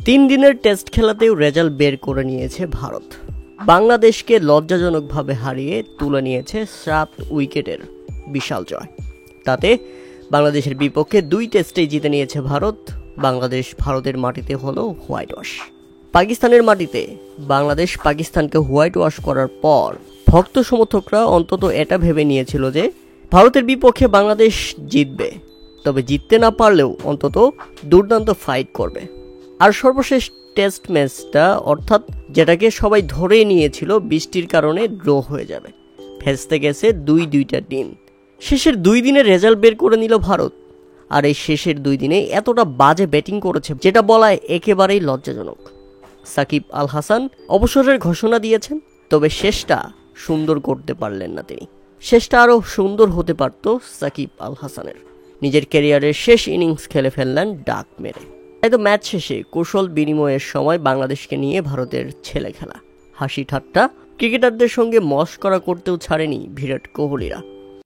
3 দিনের test খেলাতেও result বের করে নিয়েছে ভারত। বাংলাদেশকে লজ্জাজনকভাবে হারিয়ে তুলে নিয়েছে 7 উইকেটের বিশাল জয়। তাতে বাংলাদেশের বিপক্ষে 2 টেস্টেই জিতে নিয়েছে ভারত। বাংলাদেশ ভারতের মাটিতে হলো হোয়াইট ওয়াশ। পাকিস্তানের মাটিতে বাংলাদেশ পাকিস্তানকে হোয়াইট ওয়াশ করার পর ভক্ত সমর্থকরা অন্তত এটা ভেবে নিয়েছিল যে ভারতের বিপক্ষে বাংলাদেশ জিতবে, তবে জিততে না পারলেও অন্তত দুর্দান্ত ফাইট করবে। আর সর্বশেষ টেস্ট ম্যাচটা, অর্থাৎ যেটাকে সবাই ধরেই নিয়েছিল বৃষ্টির কারণে ড্র হয়ে যাবে, ভেস্তে গেছে 2টা দিন। শেষের 2 দিনে রেজাল্ট বের করে নিল ভারত। আর এই শেষের 2 দিনে এতটা বাজে ব্যাটিং করেছে যেটা বলায় একেবারেই লজ্জাজনক। সাকিব আল হাসান অবসরের ঘোষণা দিয়েছেন, তবে শেষটা সুন্দর করতে পারলেন না তিনি। শেষটা আরও সুন্দর হতে পারত সাকিব আল হাসানের। নিজের ক্যারিয়ারের শেষ ইনিংস খেলে ফেললেন ডাক মেরে। তাই তো ম্যাচ শেষে কৌশল বিনিময়ের সময় বাংলাদেশকে নিয়ে ভারতের ছেলে খেলা, হাসি ঠাট্টা, ক্রিকেটারদের সঙ্গে মশকরা করতেও ছাড়েনি বিরাট কোহলিরা।